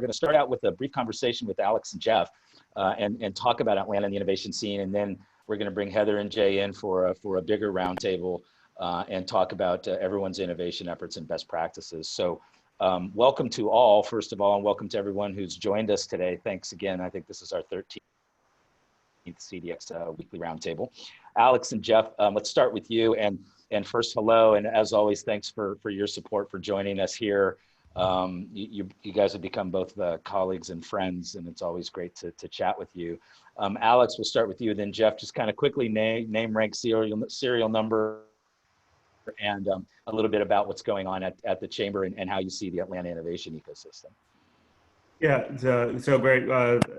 going to start out with a brief conversation with Alex and Jeff and talk about Atlanta and the innovation scene. And then we're going to bring Heather and Jay in for a bigger roundtable and talk about everyone's innovation efforts and best practices. So welcome to all, first of all, and welcome to everyone who's joined us today. Thanks again. I think this is our 13th CDX weekly roundtable. Alex and Jeff, let's start with you. And first, hello, and as always, thanks for your support for joining us here. You guys have become both colleagues and friends, and it's always great to chat with you. Alex, we'll start with you, then Jeff, just kind of quickly name, rank, serial number, and a little bit about what's going on at the Chamber and how you see the Atlanta innovation ecosystem. Yeah, so great.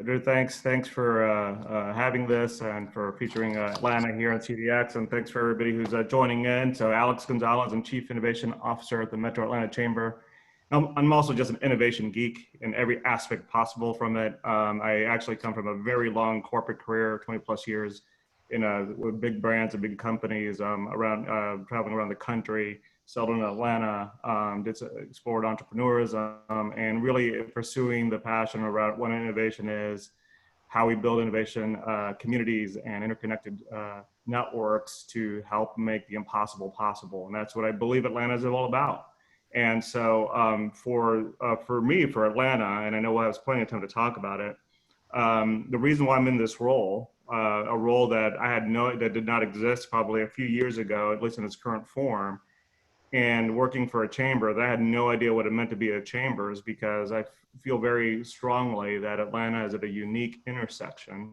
Drew, thanks for having this and for featuring Atlanta here on CDX, and thanks for everybody who's joining in. So Alex Gonzalez, I'm Chief Innovation Officer at the Metro Atlanta Chamber. I'm also just an innovation geek in every aspect possible from it. I actually come from a very long corporate career, 20 plus years with big brands and big companies traveling around the country. Settled in Atlanta, explored entrepreneurism, and really pursuing the passion around what innovation is, how we build innovation communities and interconnected networks to help make the impossible possible. And that's what I believe Atlanta is all about. And so for Atlanta, and I know we'll have plenty of time to talk about it, the reason why I'm in this role, a role that that did not exist probably a few years ago, at least in its current form, and working for a chamber that I had no idea what it meant to be a chamber, is because I feel very strongly that Atlanta is at a unique intersection.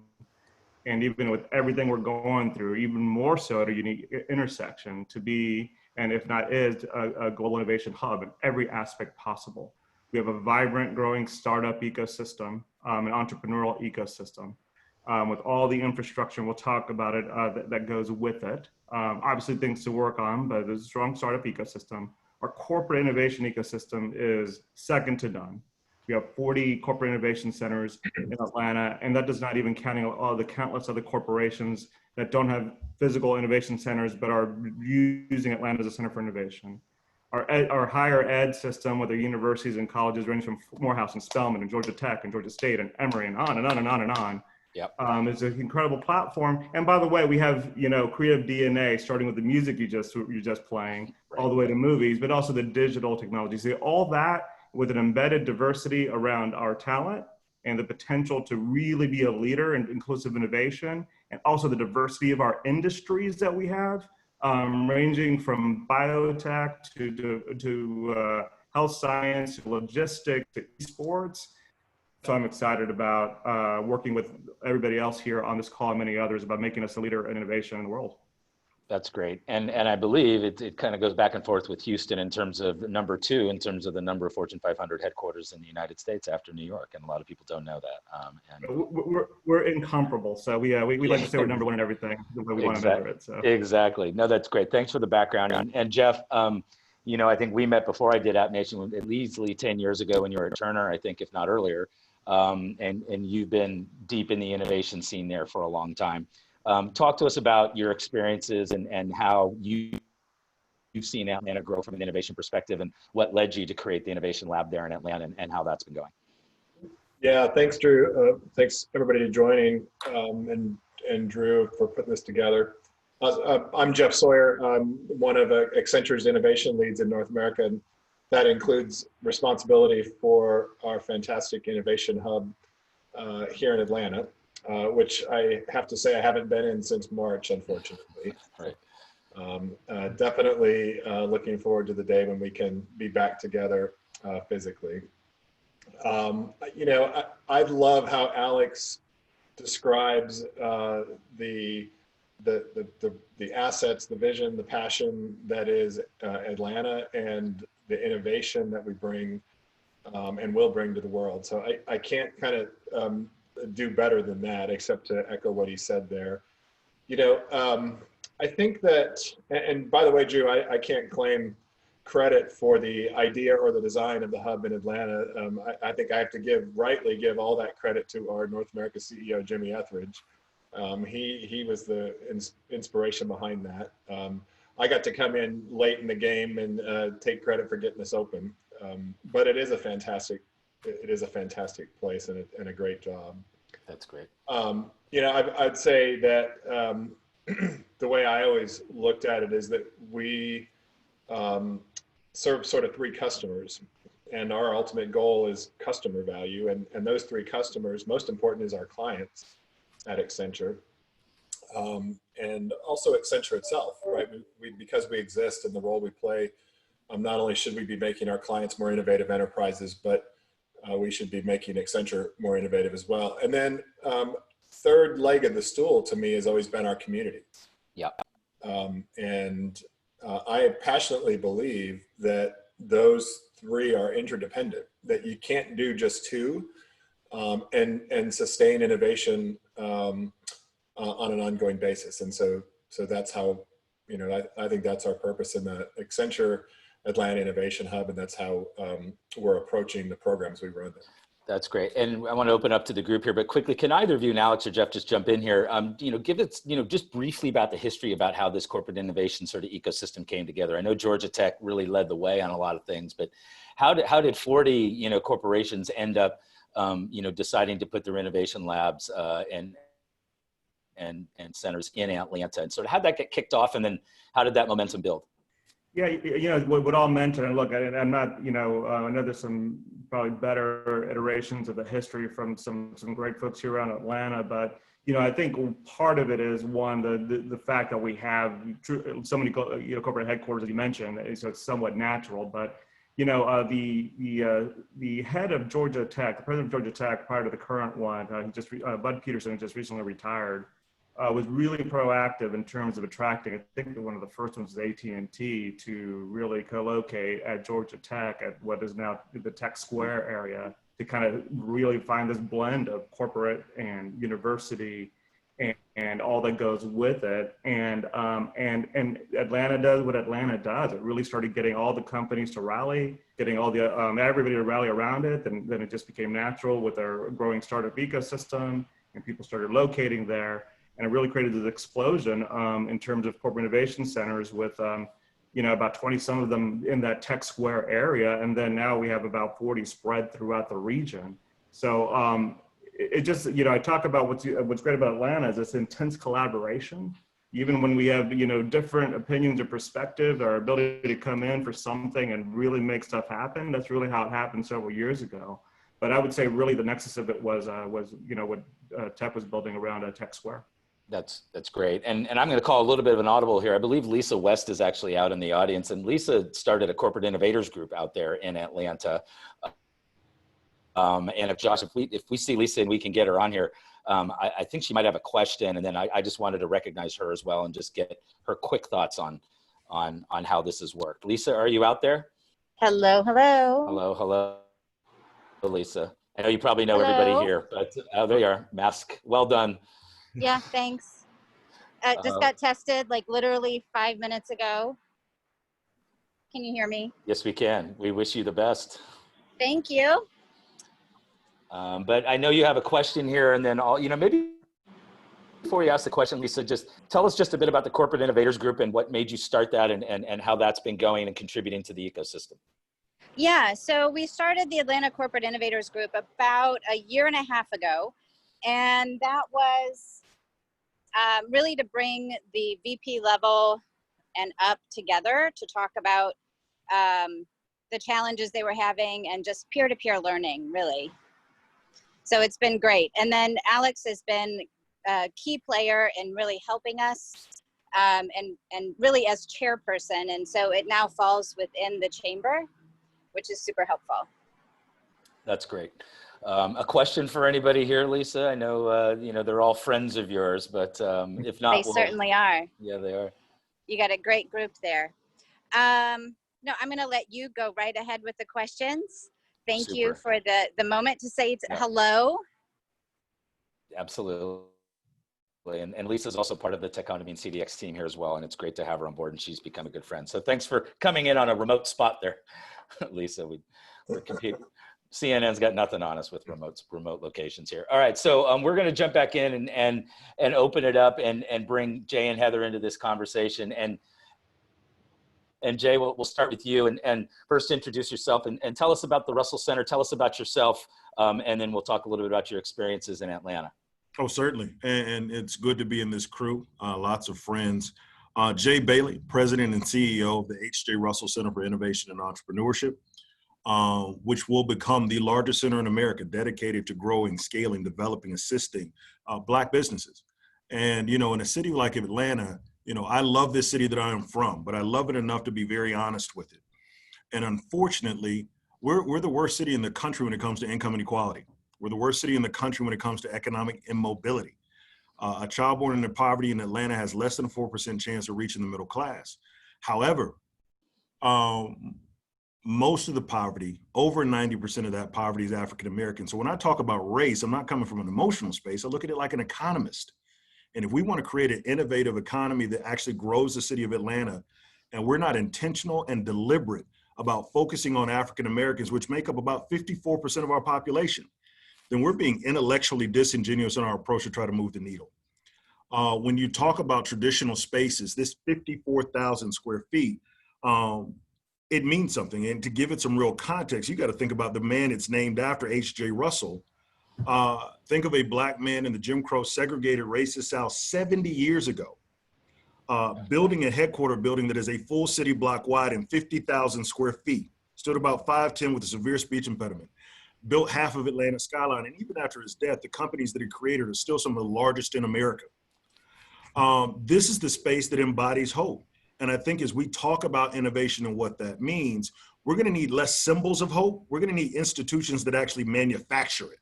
And even with everything we're going through, even more so at a unique intersection to be, and if not is, a global innovation hub in every aspect possible. We have a vibrant, growing startup ecosystem, an entrepreneurial ecosystem. With all the infrastructure, and we'll talk about it, that goes with it. Obviously things to work on, but there's a strong startup ecosystem. Our corporate innovation ecosystem is second to none. We have 40 corporate innovation centers in Atlanta, and that does not even count all the countless other corporations that don't have physical innovation centers, but are using Atlanta as a center for innovation. Our higher ed system, whether universities and colleges, ranging from Morehouse and Spelman and Georgia Tech and Georgia State and Emory and on and on and on and on. Yep. It's an incredible platform. And by the way, we have, creative DNA, starting with the music you're just playing, right, all the way to movies, but also the digital technology. So all that with an embedded diversity around our talent and the potential to really be a leader in inclusive innovation, and also the diversity of our industries that we have, ranging from biotech to health science, to logistics, to esports. So I'm excited about working with everybody else here on this call and many others about making us a leader in innovation in the world. That's great. And I believe it kind of goes back and forth with Houston in terms of number 2, in terms of the number of Fortune 500 headquarters in the United States after New York. And a lot of people don't know that. We're incomparable. So we like to say we're number 1 in everything the way we want to measure it. So. Exactly. No, that's great. Thanks for the background. And Jeff, I think we met before I did App Nation at least 10 years ago when you were at Turner, I think, if not earlier. And you've been deep in the innovation scene there for a long time. Talk to us about your experiences and how you've seen Atlanta grow from an innovation perspective, and what led you to create the innovation lab there in Atlanta, and how that's been going. Yeah, thanks, Drew. Thanks everybody for joining, and Drew for putting this together. I'm Jeff Sawyer. I'm one of Accenture's innovation leads in North America, and that includes responsibility for our fantastic innovation hub here in Atlanta, which I have to say I haven't been in since March, unfortunately. Right. Definitely looking forward to the day when we can be back together physically. I love how Alex describes the assets, the vision, the passion that is Atlanta, and the innovation that we bring and will bring to the world. So I can't kind of do better than that, except to echo what he said there. I think that, and by the way, Drew, I can't claim credit for the idea or the design of the hub in Atlanta. I think I have to rightly give all that credit to our North America CEO, Jimmy Etheridge. He was the inspiration behind that. I got to come in late in the game and take credit for getting this open. But it is a fantastic it is a fantastic place and a great job. That's great. You know, I'd say that the way I always looked at it is that we serve sort of three customers, and our ultimate goal is customer value. And those three customers, most important is our clients at Accenture, and also Accenture itself, right? Because we exist in the role we play, not only should we be making our clients more innovative enterprises, but we should be making Accenture more innovative as well. And then third leg of the stool to me has always been our community. Yeah. And I passionately believe that those three are interdependent, that you can't do just two and sustain innovation on an ongoing basis. And so that's how, you know, I think that's our purpose in the Accenture Atlanta Innovation Hub, and that's how we're approaching the programs we run there. That's great. And I want to open up to the group here, but quickly, can either of you, and Alex or Jeff, just jump in here? You know, give it, you know, just briefly about the history about how this corporate innovation sort of ecosystem came together. I know Georgia Tech really led the way on a lot of things, but how did 40, you know, corporations end up, you know, deciding to put their innovation labs and centers in Atlanta? And sort of how'd that get kicked off? And then how did that momentum build? Yeah, you know, what all mentioned, and look, I'm not, you know, I know there's some probably better iterations of the history from some great folks here around Atlanta, but, you know, I think part of it is one, the fact that we have so many, you know, corporate headquarters, as you mentioned, so it's somewhat natural, but, you know, the head of Georgia Tech, the president of Georgia Tech prior to the current one, Bud Peterson, who just recently retired, was really proactive in terms of attracting, I think one of the first ones was AT&T, to really co-locate at Georgia Tech at what is now the Tech Square area, to kind of really find this blend of corporate and university and all that goes with it. And Atlanta does what Atlanta does. It really started getting all the companies to rally, getting all the everybody to rally around it, and then it just became natural with our growing startup ecosystem, and people started locating there. And it really created this explosion in terms of corporate innovation centers with, you know, about 20 some of them in that Tech Square area. And then now we have about 40 spread throughout the region. So it just, you know, I talk about what's great about Atlanta is this intense collaboration. Even when we have, you know, different opinions or perspectives, our ability to come in for something and really make stuff happen. That's really how it happened several years ago. But I would say really the nexus of it was you know, what Tech was building around Tech Square. That's great. And I'm going to call a little bit of an audible here. I believe Lisa West is actually out in the audience, and Lisa started a corporate innovators group out there in Atlanta. And if Josh, if we see Lisa and we can get her on here, I think she might have a question, and then I just wanted to recognize her as well and just get her quick thoughts on how this has worked. Lisa, are you out there? Hello, hello. Hello, hello, Lisa. I know you probably know Hello. everybody here, but there you are. Mask, well done. Yeah, thanks. Just got tested like literally 5 minutes ago. Can you hear me? Yes, we can. We wish you the best. Thank you. But I know you have a question here, and then you know, maybe before you ask the question, Lisa, just tell us just a bit about the Corporate Innovators Group and what made you start that, and how that's been going and contributing to the ecosystem. Yeah, so we started the Atlanta Corporate Innovators Group about a year and a half ago, and that was really to bring the VP level and up together to talk about the challenges they were having and just peer-to-peer learning, really. So it's been great. And then Alex has been a key player in really helping us and really as chairperson. And so it now falls within the chamber, which is super helpful. That's great. A question for anybody here, Lisa? I know, you know, they're all friends of yours, but if not, they certainly are. Yeah, they are. You got a great group there. No, I'm going to let you go right ahead with the questions. Thank you for the moment to say hello. Absolutely. And Lisa's also part of the Techonomy and CDX team here as well, and it's great to have her on board, and she's become a good friend. So thanks for coming in on a remote spot there, Lisa. We're competing. CNN's got nothing on us with remote locations here. All right, so we're going to jump back in and open it up and bring Jay and Heather into this conversation. And And Jay, we'll start with you, and first introduce yourself and tell us about the Russell Center. Tell us about yourself, and then we'll talk a little bit about your experiences in Atlanta. Oh, certainly. And it's good to be in this crew. Lots of friends. Jay Bailey, President and CEO of the H.J. Russell Center for Innovation and Entrepreneurship, which will become the largest center in America dedicated to growing, scaling, developing, assisting Black businesses. And, you know, in a city like Atlanta, you know, I love this city that I am from, but I love it enough to be very honest with it. And unfortunately, we're the worst city in the country when it comes to income inequality. We're the worst city in the country when it comes to economic immobility. A child born into poverty in Atlanta has less than a 4% chance of reaching the middle class. However, most of the poverty, over 90% of that poverty is African American. So when I talk about race, I'm not coming from an emotional space. I look at it like an economist. And if we want to create an innovative economy that actually grows the city of Atlanta, and we're not intentional and deliberate about focusing on African Americans, which make up about 54% of our population, then we're being intellectually disingenuous in our approach to try to move the needle. When you talk about traditional spaces, this 54,000 square feet, it means something. And to give it some real context, you got to think about the man it's named after, H.J. Russell. Think of a Black man in the Jim Crow segregated racist South 70 years ago, building a headquarter building that is a full city block wide and 50,000 square feet, stood about 5'10" with a severe speech impediment, built half of Atlanta skyline. And even after his death, the companies that he created are still some of the largest in America. This is the space that embodies hope. And I think as we talk about innovation and what that means, we're going to need less symbols of hope. We're going to need institutions that actually manufacture it.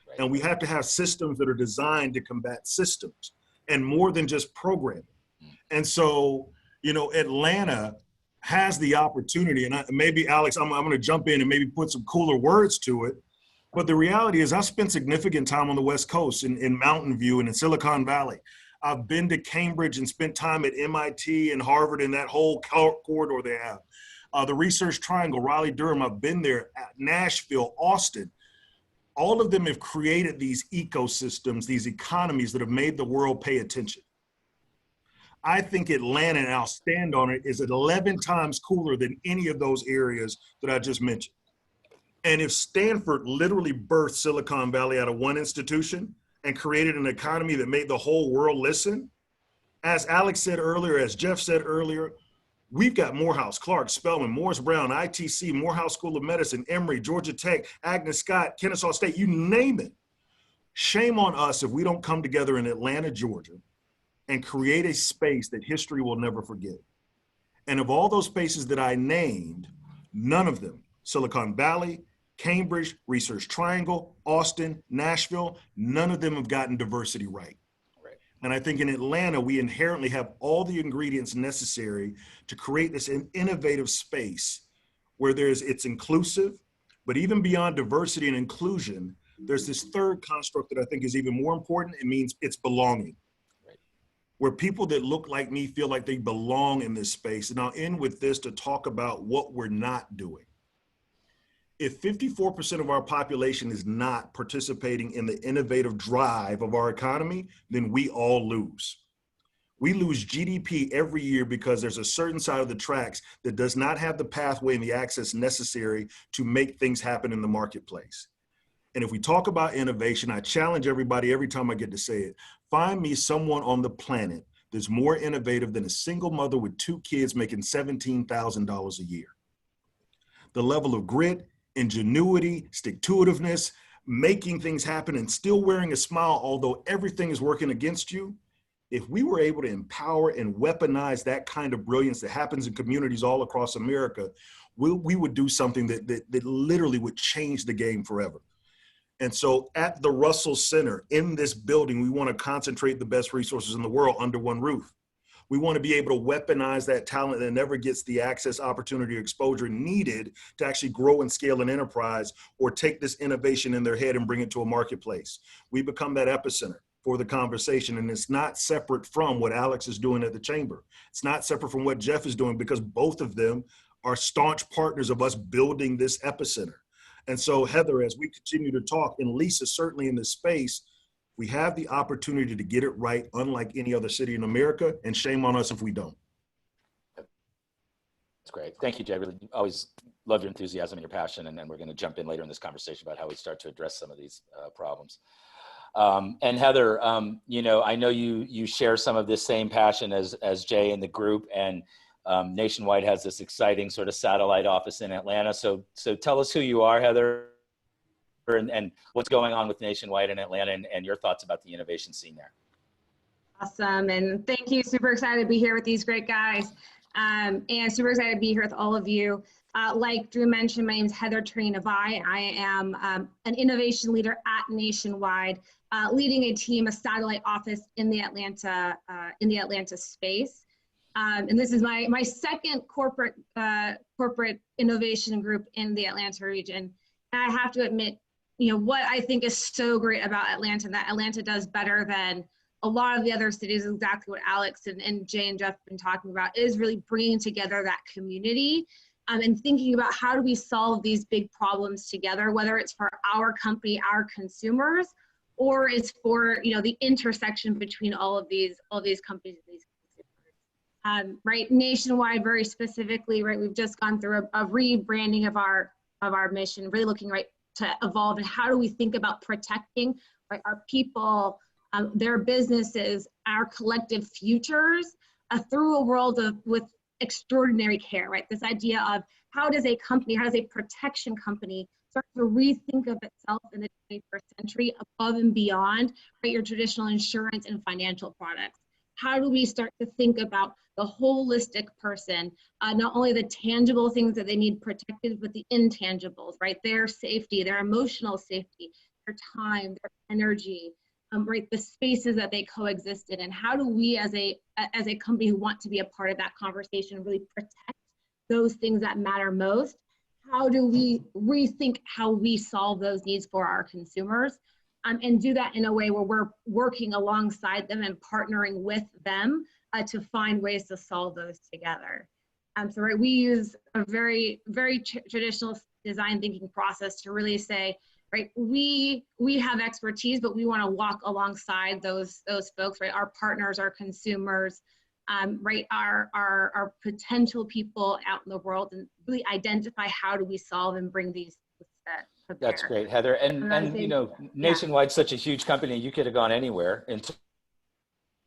Right. And we have to have systems that are designed to combat systems and more than just programming. And so, you know, Atlanta has the opportunity, and maybe Alex, I'm going to jump in and maybe put some cooler words to it. But the reality is I spent significant time on the West Coast in Mountain View and in Silicon Valley. I've been to Cambridge and spent time at MIT and Harvard and that whole corridor they have. The Research Triangle, Raleigh-Durham, I've been there, at Nashville, Austin. All of them have created these ecosystems, these economies that have made the world pay attention. I think Atlanta, and I'll stand on it, is 11 times cooler than any of those areas that I just mentioned. And if Stanford literally birthed Silicon Valley out of one institution and created an economy that made the whole world listen, as Alex said earlier, as Jeff said earlier, we've got Morehouse, Clark, Spelman, Morris Brown, ITC, Morehouse School of Medicine, Emory, Georgia Tech, Agnes Scott, Kennesaw State, you name it. Shame on us if we don't come together in Atlanta, Georgia, and create a space that history will never forget. And of all those spaces that I named, none of them, Silicon Valley, Cambridge, Research Triangle, Austin, Nashville, none of them have gotten diversity right. And I think in Atlanta, we inherently have all the ingredients necessary to create this innovative space where it's inclusive, but even beyond diversity and inclusion, there's this third construct that I think is even more important. It means it's belonging. Where people that look like me feel like they belong in this space. And I'll end with this to talk about what we're not doing. If 54% of our population is not participating in the innovative drive of our economy, then we all lose. We lose GDP every year because there's a certain side of the tracks that does not have the pathway and the access necessary to make things happen in the marketplace. And if we talk about innovation, I challenge everybody every time I get to say it, find me someone on the planet that's more innovative than a single mother with 2 kids making $17,000 a year. The level of grit, ingenuity, stick-to-itiveness, making things happen and still wearing a smile, although everything is working against you. If we were able to empower and weaponize that kind of brilliance that happens in communities all across America, we would do something that literally would change the game forever. And so at the Russell Center, in this building, we want to concentrate the best resources in the world under one roof. We want to be able to weaponize that talent that never gets the access, opportunity, or exposure needed to actually grow and scale an enterprise or take this innovation in their head and bring it to a marketplace. We become that epicenter for the conversation, and it's not separate from what Alex is doing at the Chamber. It's not separate from what Jeff is doing, because both of them are staunch partners of us building this epicenter. And so, Heather, as we continue to talk, and Lisa, certainly in this space, we have the opportunity to get it right, unlike any other city in America, and shame on us if we don't. great. Thank you, Jay. Really always love your enthusiasm and your passion. And then we're going to jump in later in this conversation about how we start to address some of these problems. And Heather, you know, I know you share some of this same passion as Jay and the group, and Nationwide has this exciting sort of satellite office in Atlanta. So tell us who you are, Heather, and what's going on with Nationwide in Atlanta, and your thoughts about the innovation scene there. Awesome, and thank you. Super excited to be here with these great guys, and super excited to be here with all of you. Like Drew mentioned, my name is Heather Trinavai. I am an innovation leader at Nationwide, leading a team, a satellite office in the Atlanta space. And this is my second corporate innovation group in the Atlanta region. And I have to admit, you know, what I think is so great about Atlanta, that Atlanta does better than a lot of the other cities, exactly what Alex and Jay and Jeff have been talking about, is really bringing together that community and thinking about how do we solve these big problems together, whether it's for our company, our consumers, or it's for, you know, the intersection between all of these companies and these consumers. Right, Nationwide, very specifically, right, we've just gone through a rebranding of our mission, really looking right to evolve, and how do we think about protecting, right, our people, their businesses, our collective futures through a world with extraordinary care, right? This idea of how does a protection company start to rethink of itself in the 21st century above and beyond, right, your traditional insurance and financial products? How do we start to think about the holistic person, not only the tangible things that they need protected, but the intangibles, right? Their safety, their emotional safety, their time, their energy, right? The spaces that they coexist in, and how do we as a company who want to be a part of that conversation really protect those things that matter most? How do we rethink how we solve those needs for our consumers? And do that in a way where we're working alongside them and partnering with them to find ways to solve those together. So right, we use a very traditional design thinking process to really say, right, we have expertise, but we want to walk alongside those folks, right? Our partners, our consumers, right, our potential people out in the world, and really identify how do we solve and bring these. That's great, Heather. And you know, Nationwide's such a huge company, you could have gone anywhere in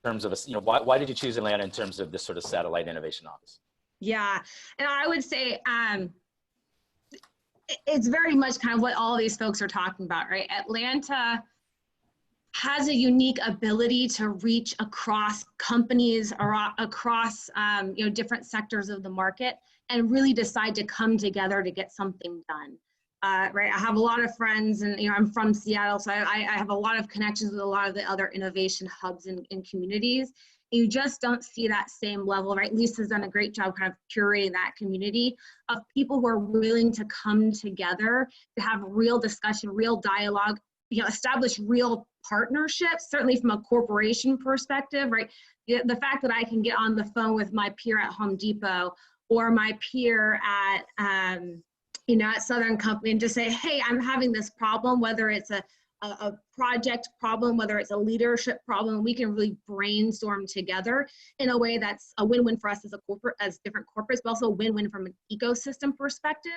terms of, you know, why did you choose Atlanta in terms of this sort of satellite innovation office? Yeah, and I would say it's very much kind of what all these folks are talking about, right? Atlanta has a unique ability to reach across companies or across you know, different sectors of the market, and really decide to come together to get something done. Right, I have a lot of friends, and you know, I'm from Seattle, so I have a lot of connections with a lot of the other innovation hubs and communities. You just don't see that same level, right? Lisa's done a great job kind of curating that community of people who are willing to come together to have real discussion, real dialogue, you know, establish real partnerships, certainly from a corporation perspective, right? The fact that I can get on the phone with my peer at Home Depot or my peer at, you know, at Southern Company, and just say, hey, I'm having this problem, whether it's a project problem, whether it's a leadership problem, we can really brainstorm together in a way that's a win-win for us as a corporate, as different corporates, but also a win-win from an ecosystem perspective,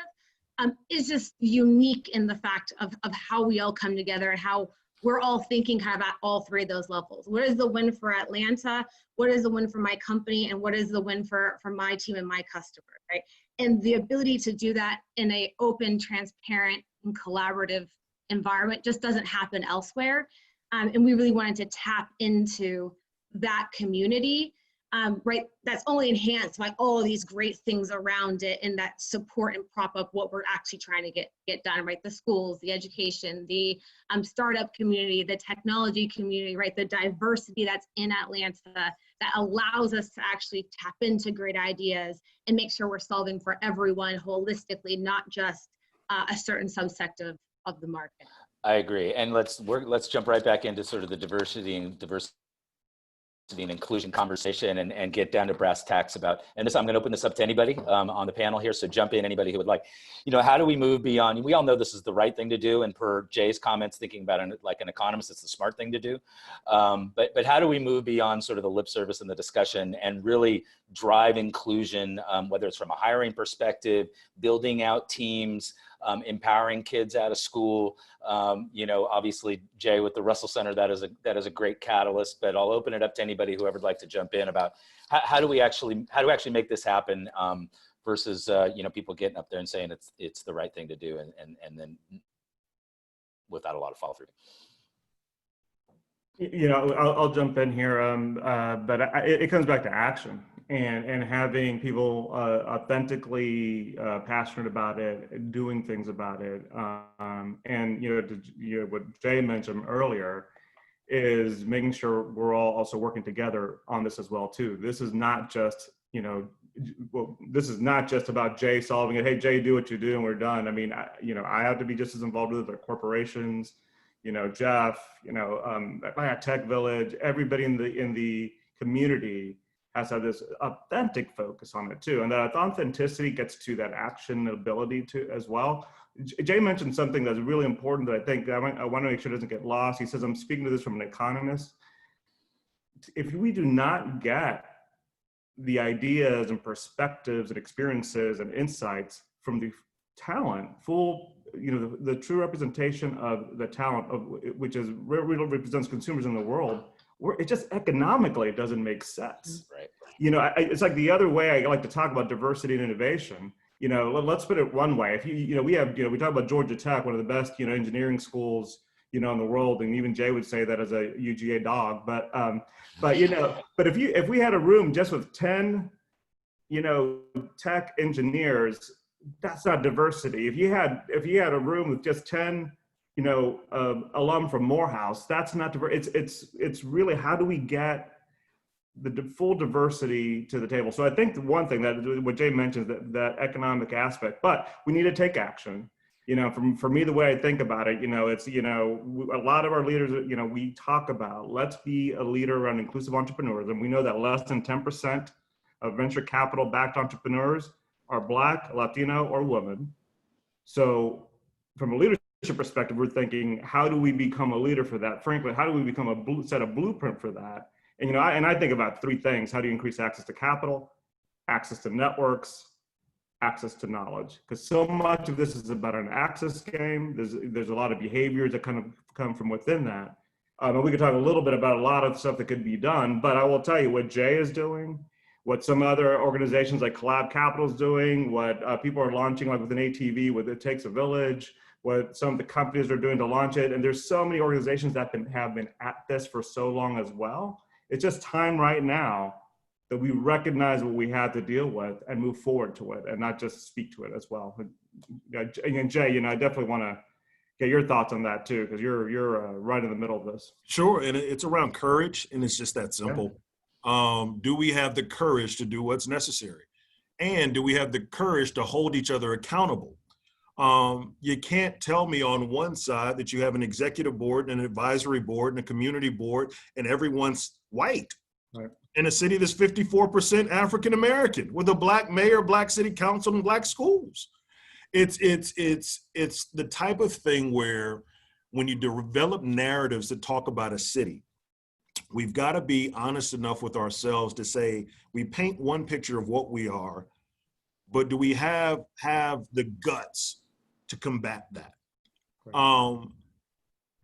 is just unique in the fact of how we all come together and how we're all thinking kind of at all three of those levels. What is the win for Atlanta? What is the win for my company? And what is the win for my team and my customer, right? And the ability to do that in a open, transparent, and collaborative environment just doesn't happen elsewhere. And we really wanted to tap into that community, right? That's only enhanced by all of these great things around it, and that support and prop up what we're actually trying to get done, right? The schools, the education, the startup community, the technology community, right? The diversity that's in Atlanta that allows us to actually tap into great ideas and make sure we're solving for everyone holistically, not just a certain subsect of the market. I agree. And let's jump right back into sort of the diversity and inclusion conversation and get down to brass tacks about, and this, I'm going to open this up to anybody on the panel here. So jump in, anybody who would like, how do we move beyond, we all know this is the right thing to do. And per Jay's comments, thinking about it like an economist, it's the smart thing to do. But how do we move beyond sort of the lip service and the discussion and really drive inclusion, whether it's from a hiring perspective, building out teams, empowering kids out of school. Obviously Jay with the Russell Center, that is a great catalyst, but I'll open it up to anybody who would like to jump in about how do we actually make this happen versus, people getting up there and saying it's the right thing to do and then without a lot of follow through. I'll jump in here, but it comes back to action and having people authentically passionate about it, doing things about it, and what Jay mentioned earlier is making sure we're all also working together on this as well too. This is not just this is not just about Jay solving it. Hey, Jay, do what you do, and we're done. I mean, I have to be just as involved with the corporations. Jeff, at Tech Village, everybody in the community has to have this authentic focus on it too. And that authenticity gets to that action ability too as well. Jay mentioned something that's really important that I think I want to make sure doesn't get lost. He says, I'm speaking to this from an economist. If we do not get the ideas and perspectives and experiences and insights from the talent, the true representation of the talent which is really represents consumers in the world, it just economically it doesn't make sense. Right. It's like the other way I like to talk about diversity and innovation. Let's put it one way. If we talk about Georgia Tech, one of the best engineering schools in the world, and even Jay would say that as a UGA dog. But if we had a room just with 10 tech engineers, that's not diversity. If you had a room with just 10 alum from Morehouse, that's not diverse. It's really, how do we get the full diversity to the table? So I think the one thing that what Jay mentioned, that economic aspect, but we need to take action. For me, the way I think about it, it's, a lot of our leaders, we talk about, let's be a leader around inclusive entrepreneurs. And we know that less than 10% of venture capital backed entrepreneurs are Black, Latino, or women. So from a leadership perspective, we're thinking, how do we become a leader for that? Frankly, how do we become set a blueprint for that? And, I think about three things. How do you increase access to capital, access to networks, access to knowledge? Because so much of this is about an access game. There's a lot of behaviors that kind of come from within that. And we could talk a little bit about a lot of stuff that could be done, but I will tell you what Jay is doing, what some other organizations like Collab Capital is doing, what people are launching like with an ATV, with It Takes a Village, what some of the companies are doing to launch it. And there's so many organizations that have been at this for so long as well. It's just time right now that we recognize what we have to deal with and move forward to it and not just speak to it as well. And Jay, I definitely want to get your thoughts on that too, because you're right in the middle of this. Sure, and it's around courage, and it's just that simple. Yeah. Do we have the courage to do what's necessary? And do we have the courage to hold each other accountable? You can't tell me on one side that you have an executive board and an advisory board and a community board and everyone's white. Right. In a city that's 54% African-American with a Black mayor, Black city council, and Black schools. It's the type of thing where when you develop narratives that talk about a city, we've got to be honest enough with ourselves to say, we paint one picture of what we are, but do we have the guts to combat that? Right.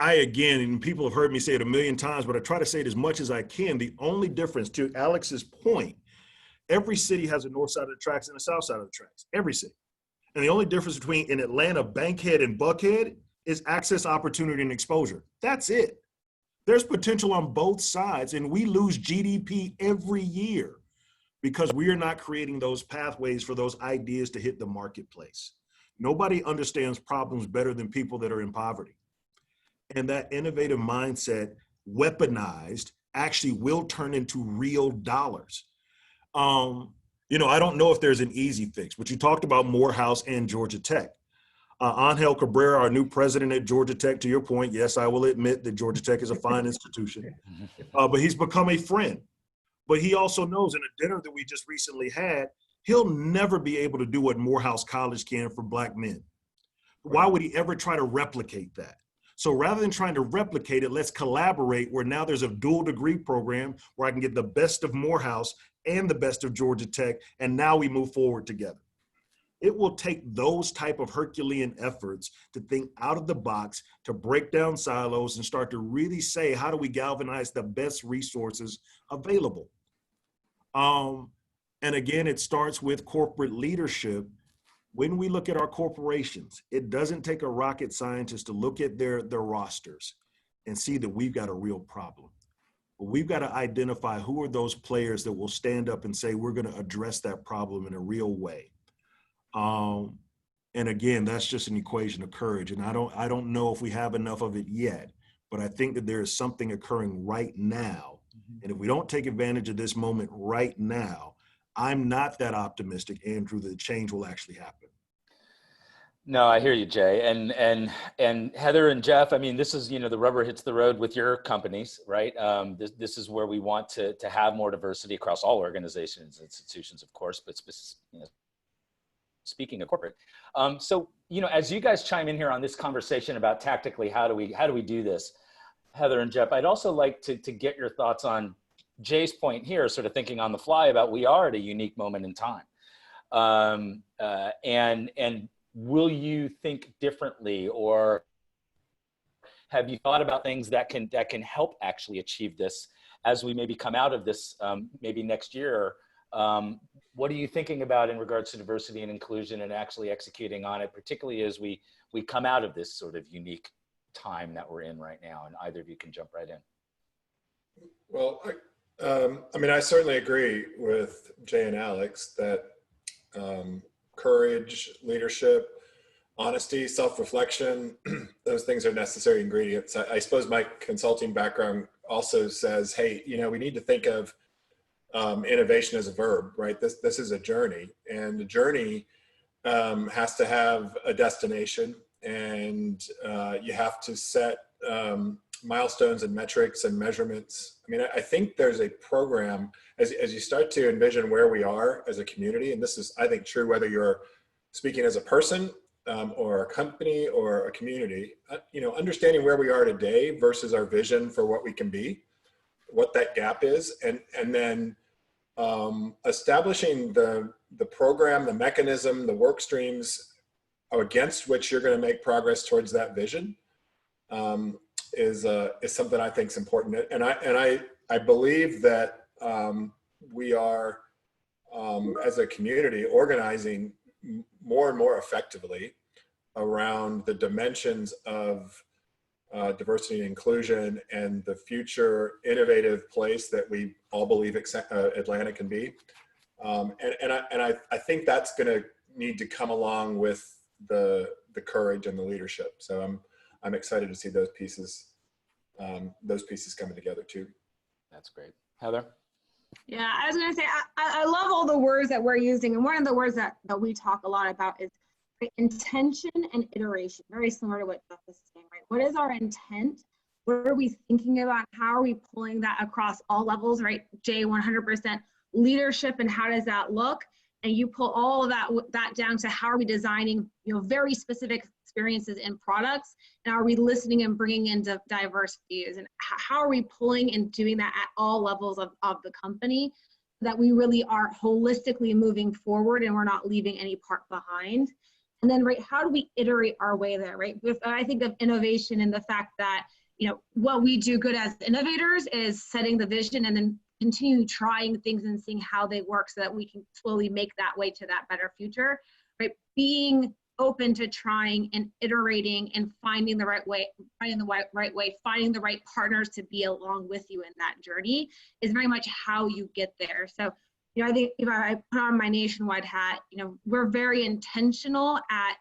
Again, and people have heard me say it a million times, but I try to say it as much as I can. The only difference, to Alex's point, every city has a north side of the tracks and a south side of the tracks, every city. And the only difference between in Atlanta, Bankhead and Buckhead is access, opportunity, and exposure. That's it. There's potential on both sides, and we lose GDP every year because we are not creating those pathways for those ideas to hit the marketplace. Nobody understands problems better than people that are in poverty. And that innovative mindset, weaponized, actually will turn into real dollars. I don't know if there's an easy fix, but you talked about Morehouse and Georgia Tech. Angel Cabrera, our new president at Georgia Tech, to your point, yes, I will admit that Georgia Tech is a fine institution, but he's become a friend. But he also knows in a dinner that we just recently had, he'll never be able to do what Morehouse College can for Black men. Why would he ever try to replicate that? So rather than trying to replicate it, let's collaborate where now there's a dual degree program where I can get the best of Morehouse and the best of Georgia Tech, and now we move forward together. It will take those type of Herculean efforts to think out of the box, to break down silos and start to really say, how do we galvanize the best resources available? And again, it starts with corporate leadership. When we look at our corporations, it doesn't take a rocket scientist to look at their rosters and see that we've got a real problem. But we've got to identify who are those players that will stand up and say, we're going to address that problem in a real way. And again, that's just an equation of courage. And I don't know if we have enough of it yet, but I think that there is something occurring right now. And if we don't take advantage of this moment right now, I'm not that optimistic, Andrew, that change will actually happen. No, I hear you, Jay. And Heather and Jeff, I mean, this is, you know, the rubber hits the road with your companies, right? This is where we want to have more diversity across all organizations, institutions, of course, but you know, speaking of corporate. So, you know, as you guys chime in here on this conversation about tactically, how do we do this, Heather and Jeff, I'd also like to get your thoughts on Jay's point here, sort of thinking on the fly about we are at a unique moment in time. And will you think differently, or have you thought about things that can help actually achieve this as we maybe come out of this, maybe next year? What are you thinking about in regards to diversity and inclusion and actually executing on it, particularly as we come out of this sort of unique time that we're in right now? And either of you can jump right in. Well, I mean, I certainly agree with Jay and Alex that courage, leadership, honesty, self-reflection, those things are necessary ingredients. I suppose my consulting background also says, hey, you know, we need to think of innovation as a verb, right? This is a journey, and the journey has to have a destination, and you have to set milestones and metrics and measurements. I mean, I think there's a program as you start to envision where we are as a community, and this is, I think, true whether you're speaking as a person or a company or a community, you know, understanding where we are today versus our vision for what we can be, what that gap is, and then establishing the program, the mechanism, the work streams against which you're going to make progress towards that vision is something I think is important. And I believe that we are as a community organizing more and more effectively around the dimensions of diversity and inclusion and the future innovative place that we all believe Atlanta can be. And I think that's going to need to come along with the courage and the leadership. So I'm excited to see those pieces coming together too. That's great. Heather? Yeah, I was going to say, I love all the words that we're using. And one of the words that we talk a lot about is intention and iteration, very similar to what Jeff was saying, right? What is our intent? What are we thinking about? How are we pulling that across all levels, right? Jay, 100% leadership, and how does that look? And you pull all of that down to how are we designing, you know, very specific experiences in products, and are we listening and bringing in diverse views, and how are we pulling and doing that at all levels of the company, that we really are holistically moving forward and we're not leaving any part behind. And then, right, how do we iterate our way there, right? I think of innovation and the fact that, you know, what we do good as innovators is setting the vision and then continue trying things and seeing how they work so that we can slowly make that way to that better future, right? Being open to trying and iterating and finding the right way, finding the right partners to be along with you in that journey is very much how you get there. So, you know, I think if I put on my nationwide hat, you know, we're very intentional at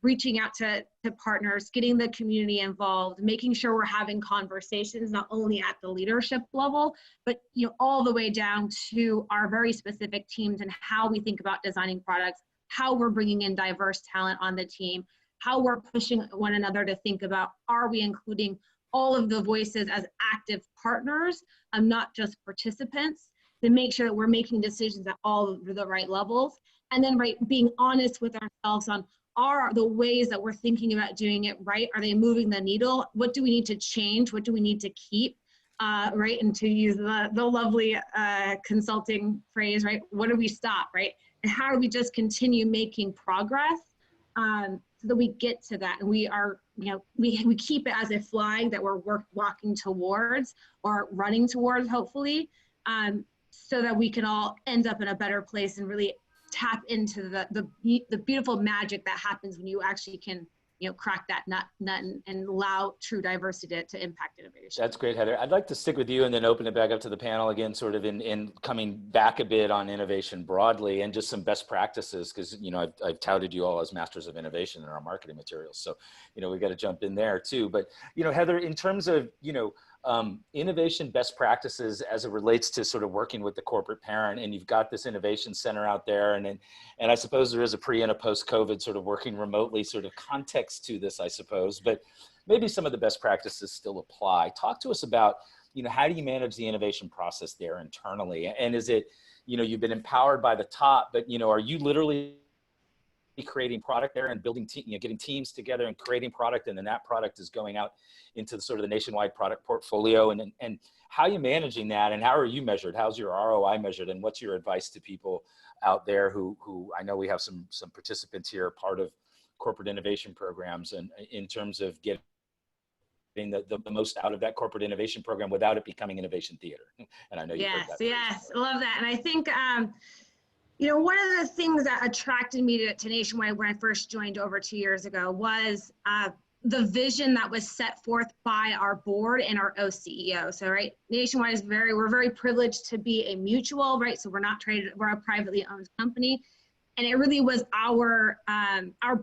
reaching out to partners, getting the community involved, making sure we're having conversations, not only at the leadership level, but, you know, all the way down to our very specific teams and how we think about designing products, how we're bringing in diverse talent on the team, how we're pushing one another to think about, are we including all of the voices as active partners, not just participants? to make sure that we're making decisions at all the right levels. And then, right, being honest with ourselves on, are the ways that we're thinking about doing it right? Are they moving the needle? What do we need to change? What do we need to keep? Right, and to use the lovely consulting phrase, right? What do we stop, right? And how do we just continue making progress so that we get to that? And we are, you know, we keep it as a flag that we're walking towards or running towards, hopefully, so that we can all end up in a better place and really tap into the beautiful magic that happens when you actually can, you know, crack that nut and allow true diversity to impact innovation. That's great, Heather. I'd like to stick with you and then open it back up to the panel again, sort of in coming back a bit on innovation broadly and just some best practices, because, you know, I've touted you all as masters of innovation in our marketing materials. So, you know, we've got to jump in there too. But, you know, Heather, in terms of, you know, innovation best practices as it relates to sort of working with the corporate parent, and you've got this innovation center out there, and I suppose there is a pre and a post COVID sort of working remotely sort of context to this, I suppose, but maybe some of the best practices still apply. Talk to us about, you know, how do you manage the innovation process there internally? And is it, you know, you've been empowered by the top, but, you know, are you literally creating product there and building, you know, getting teams together and creating product, and then that product is going out into the sort of the nationwide product portfolio, and how are you managing that, and how are you measured? How's your ROI measured, and what's your advice to people out there who I know we have some participants here, part of corporate innovation programs, and in terms of getting the most out of that corporate innovation program without it becoming innovation theater? And I know you've heard that. Yes, I love that. And I think, you know, one of the things that attracted me to Nationwide when I first joined over 2 years ago was the vision that was set forth by our board and our CEO. So, right, Nationwide is we're very privileged to be a mutual, right? So we're not traded, we're a privately owned company. And it really was our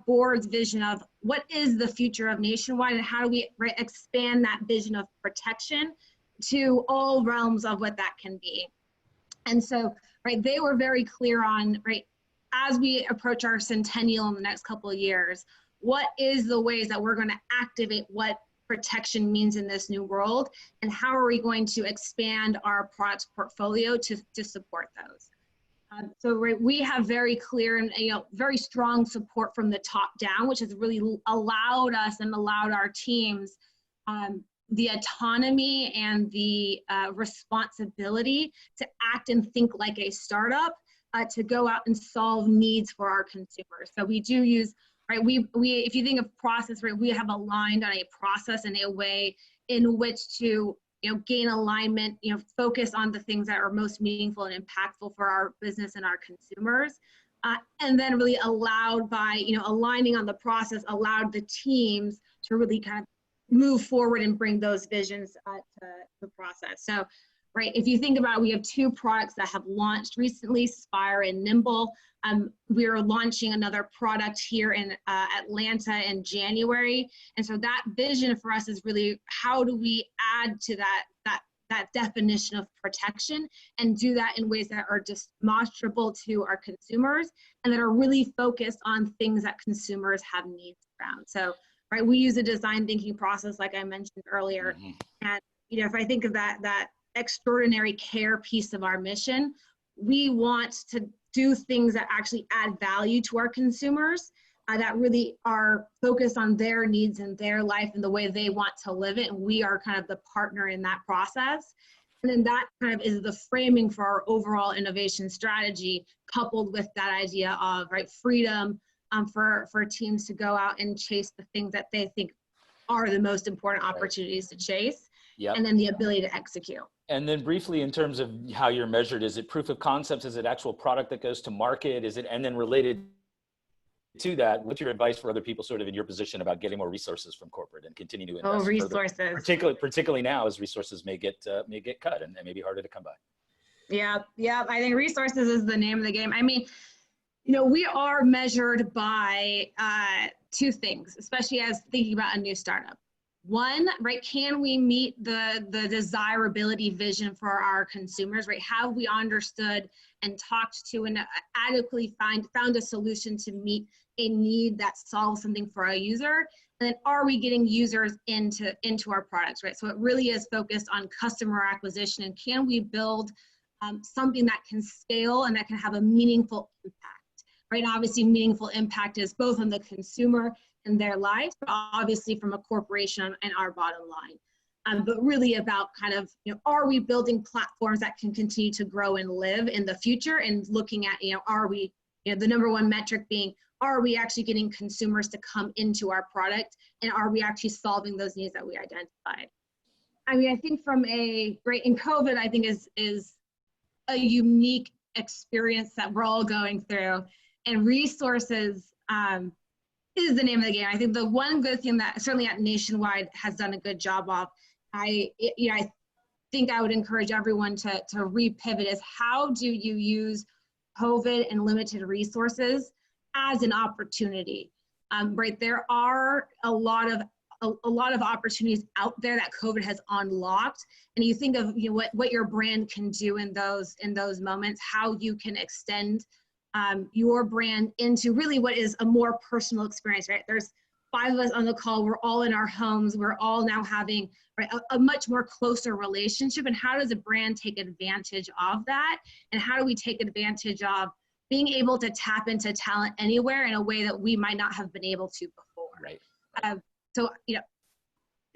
board's vision of what is the future of Nationwide, and how do we expand that vision of protection to all realms of what that can be. And so, right, they were very clear on, right, as we approach our centennial in the next couple of years, what is the ways that we're going to activate what protection means in this new world, and how are we going to expand our product portfolio to support those. So, right, we have very clear and, you know, very strong support from the top down, which has really allowed us and allowed our teams the autonomy and the responsibility to act and think like a startup, to go out and solve needs for our consumers. So we do use, right, we if you think of process, right, we have aligned on a process and a way in which to, you know, gain alignment, you know, focus on the things that are most meaningful and impactful for our business and our consumers. And then really allowed by, you know, aligning on the process, allowed the teams to really kind of move forward and bring those visions to the process. So, right, if you think about it, we have 2 products that have launched recently, Spire and Nimble. We're launching another product here in Atlanta in January. And so that vision for us is really, how do we add to that definition of protection, and do that in ways that are just demonstrable to our consumers and that are really focused on things that consumers have needs around. So, right, we use a design thinking process, like I mentioned earlier. Mm-hmm. And, you know, if I think of that extraordinary care piece of our mission, we want to do things that actually add value to our consumers, that really are focused on their needs and their life and the way they want to live it. And we are kind of the partner in that process. And then that kind of is the framing for our overall innovation strategy, coupled with that idea of, right, freedom for teams to go out and chase the things that they think are the most important opportunities to chase. Yep. And then the ability to execute. And then briefly, in terms of how you're measured, is it proof of concepts? Is it actual product that goes to market? Is it, and then related to that, what's your advice for other people sort of in your position about getting more resources from corporate and continue to invest? Resources. Particularly now, as resources may get cut and may be harder to come by. Yeah. I think resources is the name of the game. I mean, you know, we are measured by 2 things, especially as thinking about a new startup. One, right, can we meet the desirability vision for our consumers, right? Have we understood and talked to and adequately found a solution to meet a need that solves something for a user? And then are we getting users into our products, right? So it really is focused on customer acquisition, and can we build something that can scale and that can have a meaningful impact, right? And obviously meaningful impact is both on the consumer and their lives, but obviously from a corporation and our bottom line. But really about kind of, are we building platforms that can continue to grow and live in the future, and looking at, are we, the number one metric being, are we actually getting consumers to come into our product, and are we actually solving those needs that we identified? I mean, I think from in COVID, I think is a unique experience that we're all going through, and resources is the name of the game. I think the one good thing that certainly at Nationwide has done a good job of, I think I would encourage everyone to repivot, is how do you use COVID and limited resources as an opportunity? Right, there are a lot of opportunities out there that COVID has unlocked, and you think of what your brand can do in those moments, how you can extend your brand into really what is a more personal experience. Right, there's 5 of us on the call. We're all in our homes. We're all now having a much more closer relationship. And how does a brand take advantage of that? And how do we take advantage of being able to tap into talent anywhere in a way that we might not have been able to before? Right. So,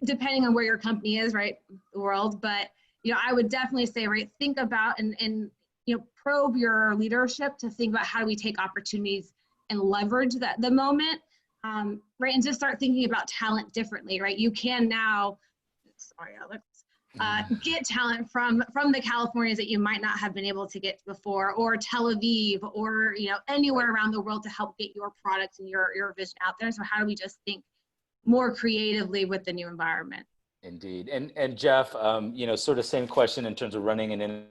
depending on where your company is, right, the world, but, I would definitely say, right, think about and probe your leadership to think about how do we take opportunities and leverage the moment, right, and just start thinking about talent differently, right? You can now, sorry, Alex, get talent from the Californias that you might not have been able to get before, or Tel Aviv, or anywhere around the world to help get your products and your vision out there. So how do we just think more creatively with the new environment? Indeed. And Jeff, sort of same question in terms of running an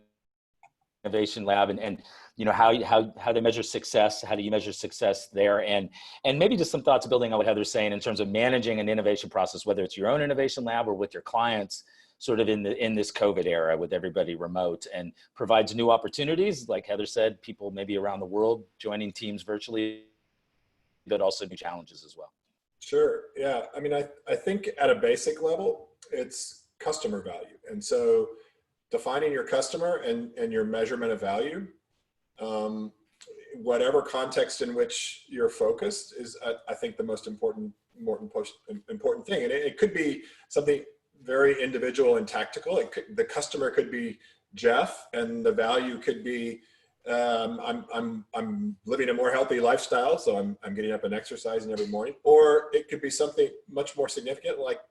innovation lab, and how they measure success. How do you measure success there? And maybe just some thoughts building on what Heather's saying in terms of managing an innovation process, whether it's your own innovation lab or with your clients, sort of in this COVID era with everybody remote, and provides new opportunities. Like Heather said, people maybe around the world joining teams virtually, but also new challenges as well. Sure. Yeah. I mean, I think at a basic level, it's customer value. And so defining your customer and your measurement of value, whatever context in which you're focused, is, I think, the most important thing. And it could be something very individual and tactical. The customer could be Jeff, and the value could be, I'm living a more healthy lifestyle, so I'm getting up and exercising every morning. Or it could be something much more significant, like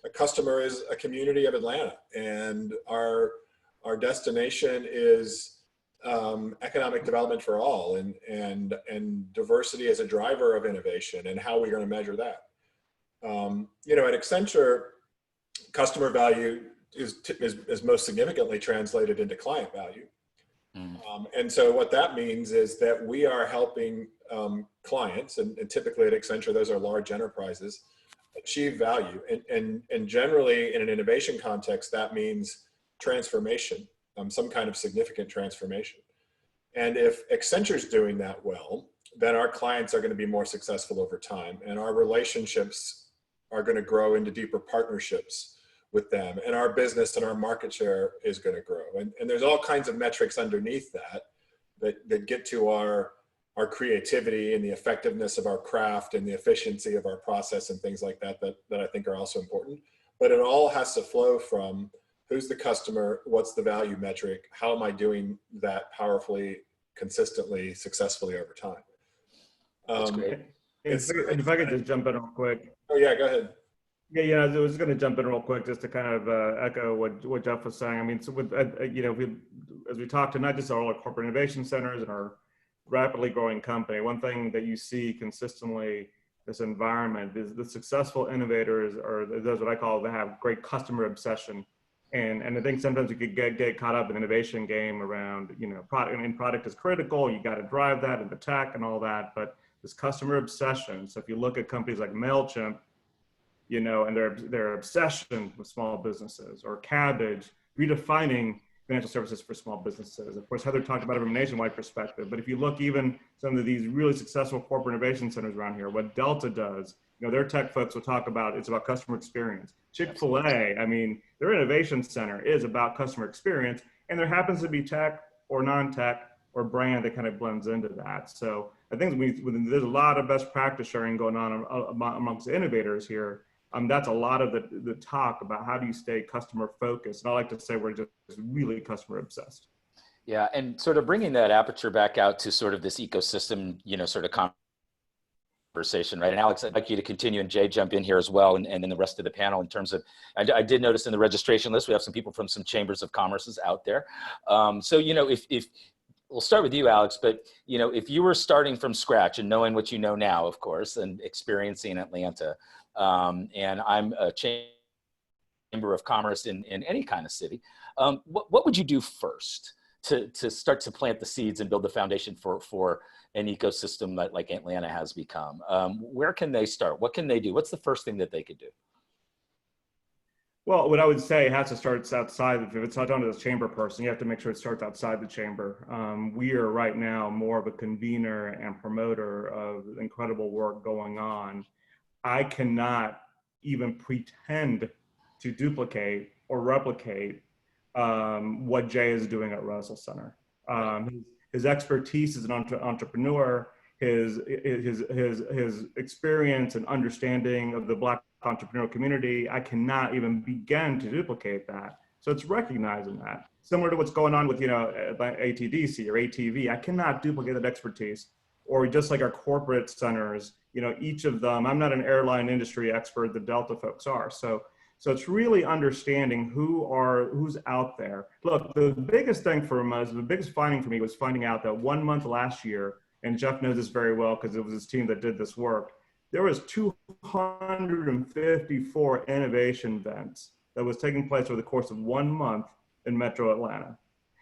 a customer is a community of Atlanta, and our destination is economic development for all, and diversity as a driver of innovation, and how we're going to measure that. At Accenture, customer value is most significantly translated into client value. And so what that means is that we are helping clients, and typically at Accenture, those are large enterprises, achieve value. And generally in an innovation context, that means transformation, some kind of significant transformation. And if Accenture's doing that well, then our clients are going to be more successful over time, and our relationships are going to grow into deeper partnerships with them, and our business and our market share is going to grow. And there's all kinds of metrics underneath that get to our creativity and the effectiveness of our craft and the efficiency of our process and things like that I think are also important. But it all has to flow from who's the customer, what's the value metric, how am I doing that powerfully, consistently, successfully over time. That's great. If I could just jump in real quick. Oh yeah, go ahead. Yeah, I was going to jump in real quick just to kind of echo what Jeff was saying. I mean, so with as we talk to not just all our corporate innovation centers and our rapidly growing company, one thing that you see consistently this environment is the successful innovators, or those what I call, they have great customer obsession, and I think sometimes we could get caught up in the innovation game around product. I mean, product is critical. You got to drive that and the tech and all that, but this customer obsession. So if you look at companies like MailChimp, and their obsession with small businesses, or Cabbage, redefining financial services for small businesses. Of course, Heather talked about it from a nationwide perspective, but if you look even some of these really successful corporate innovation centers around here, what Delta does, their tech folks will talk about, it's about customer experience. Chick-fil-A, I mean, their innovation center is about customer experience, and there happens to be tech or non-tech or brand that kind of blends into that. So I think there's a lot of best practice sharing going on amongst innovators here. That's a lot of the talk about how do you stay customer focused. And I like to say we're just really customer obsessed. Yeah, and sort of bringing that aperture back out to sort of this ecosystem, sort of conversation, right? And Alex, I'd like you to continue, and Jay jump in here as well, and then the rest of the panel in terms of, I did notice in the registration list, we have some people from some chambers of commerces out there. So, if we'll start with you, Alex, but, if you were starting from scratch and knowing what you know now, of course, and experiencing Atlanta, and I'm a chamber of commerce in any kind of city, what would you do first to start to plant the seeds and build the foundation for an ecosystem like Atlanta has become? Where can they start? What can they do? What's the first thing that they could do? Well, what I would say, it has to start outside. If it's not done to the chamber person, you have to make sure it starts outside the chamber. We are right now more of a convener and promoter of incredible work going on. I cannot even pretend to duplicate or replicate what Jay is doing at Russell Center. His expertise as an entrepreneur, his experience and understanding of the Black entrepreneurial community, I cannot even begin to duplicate that. So it's recognizing that. Similar to what's going on with, ATDC or ATV, I cannot duplicate that expertise. Or just like our corporate centers, each of them, I'm not an airline industry expert, the Delta folks are. So it's really understanding who's out there. Look, the biggest thing for us, the biggest finding for me was finding out that 1 month last year, and Jeff knows this very well because it was his team that did this work, there was 254 innovation events that was taking place over the course of 1 month in Metro Atlanta.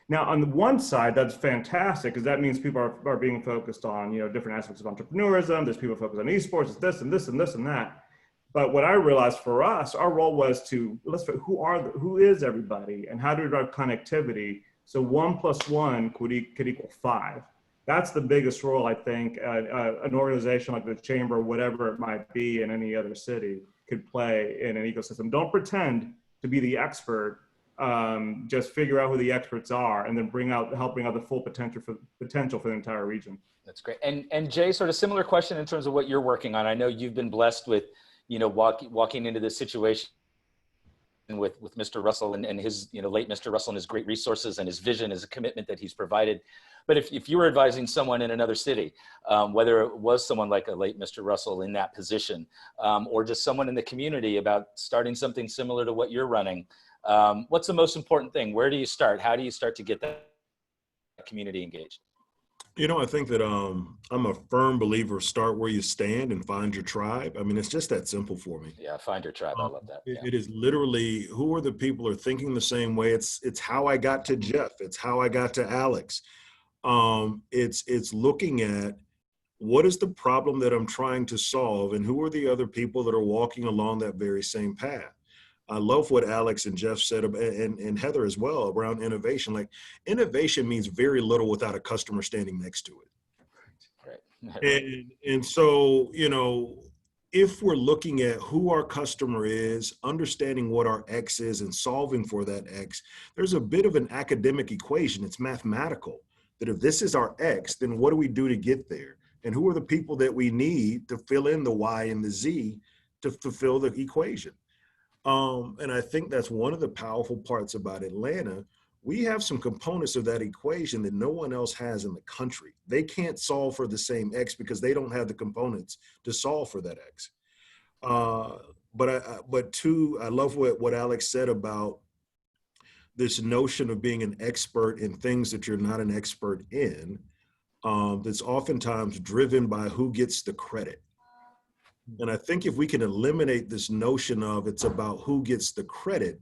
Now, on the one side, that's fantastic because that means people are being focused on, different aspects of entrepreneurism. There's people focused on esports, it's this and this and this and that. But what I realized for us, our role was to, who is everybody and how do we drive connectivity? So 1 + 1 could equal 5. That's the biggest role I think an organization like the Chamber, whatever it might be in any other city, could play in an ecosystem. Don't pretend to be the expert. Just figure out who the experts are and then help bring out the full potential for the entire region. That's great. And Jay, sort of similar question in terms of what you're working on. I know you've been blessed with, walking into this situation with Mr. Russell and his, late Mr. Russell and his great resources and his vision, his commitment that he's provided. But if you were advising someone in another city, whether it was someone like a late Mr. Russell in that position, or just someone in the community about starting something similar to what you're running, what's the most important thing? Where do you start? How do you start to get that community engaged? I think that I'm a firm believer, start where you stand and find your tribe. I mean, it's just that simple for me. Yeah, find your tribe. I love that. Yeah. It is literally who are the people who are thinking the same way. It's how I got to Jeff. It's how I got to Alex. It's looking at what is the problem that I'm trying to solve and who are the other people that are walking along that very same path. I love what Alex and Jeff said, and Heather as well, around innovation. Like, innovation means very little without a customer standing next to it. Right. And so, if we're looking at who our customer is, understanding what our X is and solving for that X, there's a bit of an academic equation. It's mathematical, that if this is our X, then what do we do to get there? And who are the people that we need to fill in the Y and the Z to fulfill the equation? And I think that's one of the powerful parts about Atlanta. We have some components of that equation that no one else has in the country. They can't solve for the same X because they don't have the components to solve for that X. But two, I love what Alex said about this notion of being an expert in things that you're not an expert in. That's oftentimes driven by who gets the credit. And I think if we can eliminate this notion of it's about who gets the credit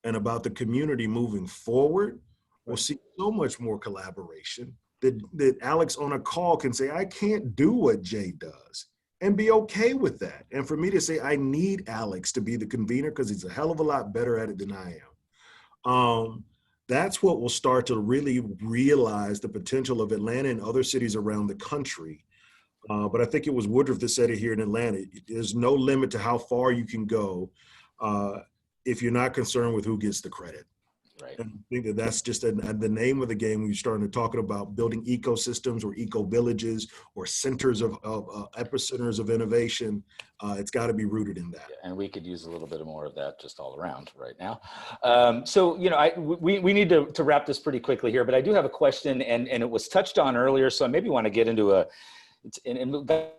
and about the community moving forward, we'll see so much more collaboration that Alex on a call can say, I can't do what Jay does, and be okay with that. And for me to say, I need Alex to be the convener because he's a hell of a lot better at it than I am. That's what will start to really realize the potential of Atlanta and other cities around the country. But I think it was Woodruff that said it here in Atlanta. There's no limit to how far you can go if you're not concerned with who gets the credit. Right. And I think that that's just the name of the game when you're starting to talk about building ecosystems or eco villages or centers of epicenters of innovation. It's got to be rooted in that. Yeah, and we could use a little bit more of that just all around right now. So, you know, we need to wrap this pretty quickly here, but I do have a question, and it was touched on earlier, so I maybe want to get into and got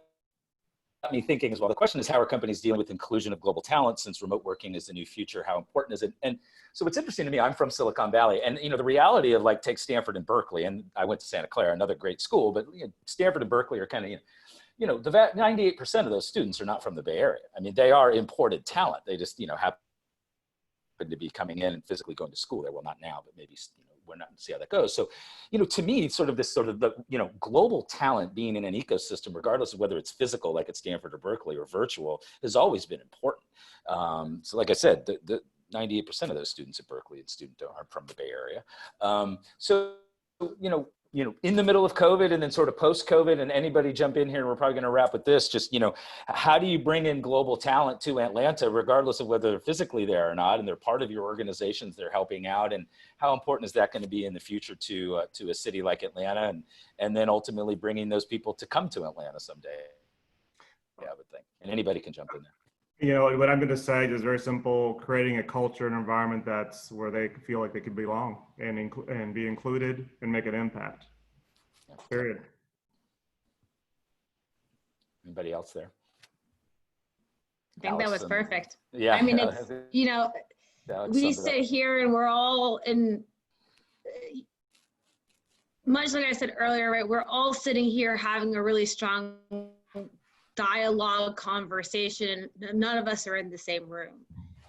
me thinking as well. The question is, how are companies dealing with inclusion of global talent since remote working is the new future? How important is it? And so what's interesting to me, I'm from Silicon Valley, and you know, the reality of like take Stanford and Berkeley, and I went to Santa Clara, another great school, but you know, Stanford and Berkeley are kind of, you know, the 98% of those students are not from the Bay Area. I mean, they are imported talent. They just, you know, happen to be coming in and physically going to school there. Well, not now, but maybe, you know, we're not see how that goes. So, you know, to me, sort of the, you know, global talent being in an ecosystem, regardless of whether it's physical, like at Stanford or Berkeley, or virtual, has always been important. So like I said, the 98% of those students at Berkeley and student are from the Bay Area. So, you know, in the middle of COVID and then sort of post-COVID, and anybody jump in here, and we're probably going to wrap with this, just, you know, how do you bring in global talent to Atlanta, regardless of whether they're physically there or not, and they're part of your organizations, they're helping out, and how important is that going to be in the future to a city like Atlanta, and then ultimately bringing those people to come to Atlanta someday? Yeah, I would think, and anybody can jump in there. You know, what I'm going to say is very simple: creating a culture and environment that's where they feel like they can belong and be included and make an impact. Yeah. Period. Anybody else there? I think that was perfect. Yeah. I mean, it's, you know, we sit here and we're all in, much like I said earlier, right? We're all sitting here having a really strong dialogue, conversation. None of us are in the same room.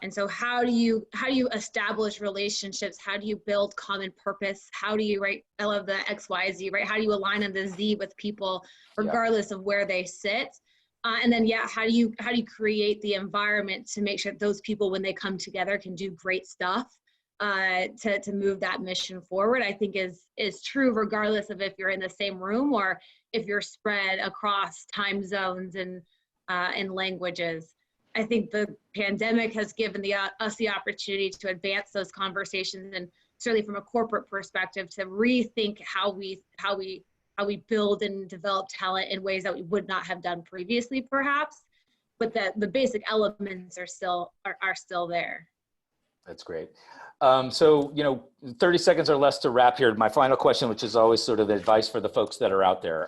And so how do you establish relationships? How do you build common purpose? How do you, right? I love the XYZ, right? How do you align on the Z with people regardless of where they sit? And then, yeah, how do you create the environment to make sure that those people, when they come together, can do great stuff to move that mission forward? I think is true regardless of if you're in the same room or if you're spread across time zones and languages. I think the pandemic has given us the opportunity to advance those conversations, and certainly from a corporate perspective, to rethink how we build and develop talent in ways that we would not have done previously, perhaps. But the basic elements are still there. That's great. So, you know, 30 seconds or less to wrap here. My final question, which is always sort of advice for the folks that are out there.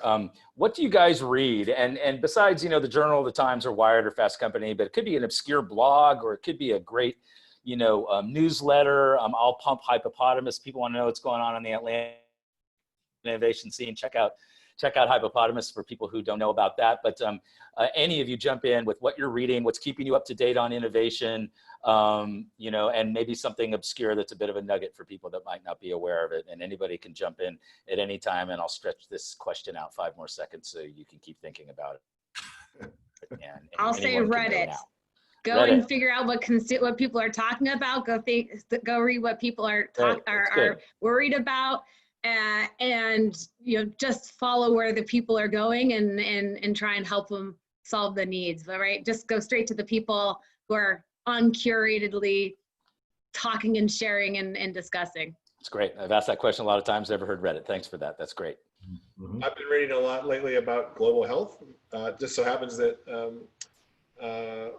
What do you guys read? And besides, you know, the Journal of the Times or Wired or Fast Company, but it could be an obscure blog, or it could be a great, you know, newsletter. I'll pump Hippopotamus. People want to know what's going on in the Atlanta innovation scene. Check out Hippopotamus for people who don't know about that. But any of you jump in with what you're reading, what's keeping you up to date on innovation, you know, and maybe something obscure that's a bit of a nugget for people that might not be aware of it. And anybody can jump in at any time, and I'll stretch this question out 5 more seconds so you can keep thinking about it. And I'll say Reddit. Go Reddit. And figure out what people are talking about. Go read what people are worried about. And you know, just follow where the people are going and try and help them solve the needs. But right, just go straight to the people who are uncuratedly talking and sharing and discussing. It's great. I've asked that question a lot of times. Never heard Reddit. Thanks for that. That's great. Mm-hmm. I've been reading a lot lately about global health. Just so happens that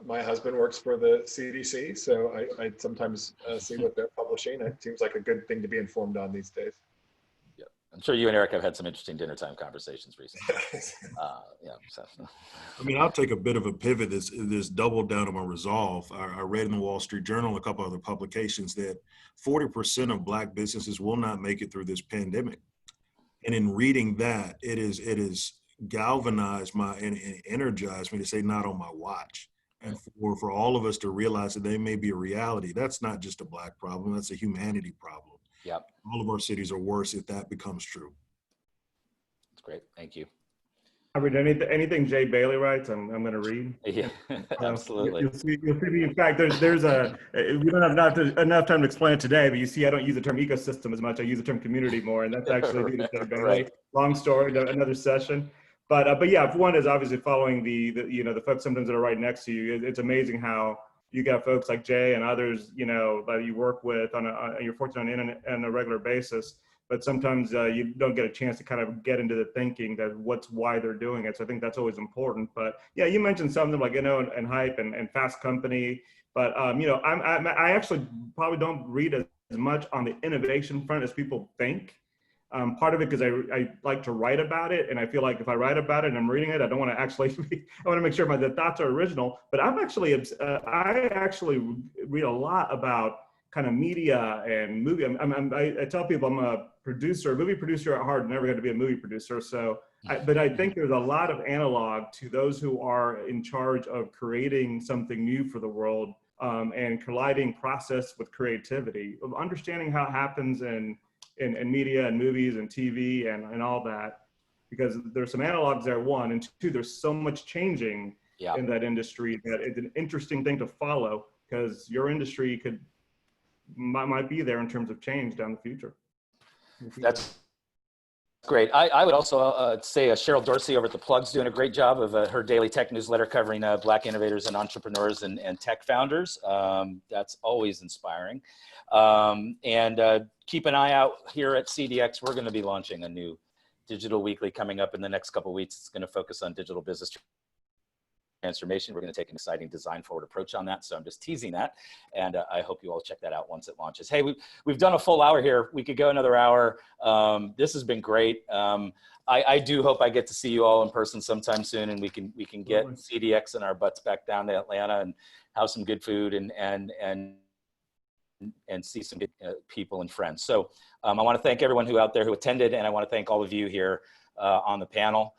my husband works for the CDC, so I sometimes see what they're publishing. It seems like a good thing to be informed on these days. I'm sure you and Eric have had some interesting dinner time conversations recently. Yeah. So. I mean, I'll take a bit of a pivot. This doubled down on my resolve. I read in the Wall Street Journal, a couple other publications, that 40% of Black businesses will not make it through this pandemic. And in reading that, it is galvanized and energized me to say, not on my watch. And for all of us to realize that they may be a reality. That's not just a Black problem. That's a humanity problem. Yep. All of our cities are worse if that becomes true. That's great. Thank you. I read anything Jay Bailey writes. I'm going to read. Yeah, absolutely. You'll see. In fact, there's we don't have enough time to explain it today, but you see, I don't use the term ecosystem as much. I use the term community more, and that's actually due to Jay Bailey. Right. Long story, another session. But yeah, one is obviously following the folks sometimes that are right next to you. It's amazing how you got folks like Jay and others, you know, that you work with you're fortunate on a regular basis, but sometimes you don't get a chance to kind of get into the thinking that why they're doing it. So I think that's always important. But yeah, you mentioned something like, you know, and hype and Fast Company, but you know, I actually probably don't read as much on the innovation front as people think. Part of it because I like to write about it, and I feel like if I write about it and I'm reading it, I don't want to actually I want to make sure the thoughts are original. But I actually read a lot about kind of media and movie. I tell people I'm a movie producer at heart, never going to be a movie producer. So, but I think there's a lot of analog to those who are in charge of creating something new for the world, and colliding process with creativity, of understanding how it happens in media and movies and TV and all that, because there's some analogs there, one, and two, there's so much changing in that industry that it's an interesting thing to follow, because your industry might be there in terms of change down the future. That's great. I would also say Cheryl Dorsey over at The Plug's doing a great job of her daily tech newsletter covering Black innovators and entrepreneurs and tech founders. That's always inspiring. And keep an eye out here at CDX. We're going to be launching a new digital weekly coming up in the next couple of weeks. It's going to focus on digital business transformation. We're going to take an exciting design forward approach on that. So I'm just teasing that. And I hope you all check that out once it launches. Hey, we've done a full hour here. We could go another hour. This has been great. I do hope I get to see you all in person sometime soon, and we can get CDX and our butts back down to Atlanta and have some good food and see some good people and friends. So I want to thank everyone out there who attended, and I want to thank all of you here on the panel.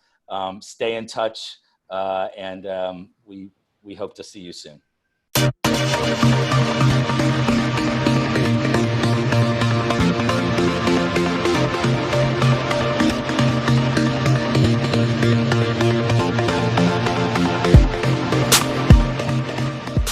Stay in touch. And we hope to see you soon.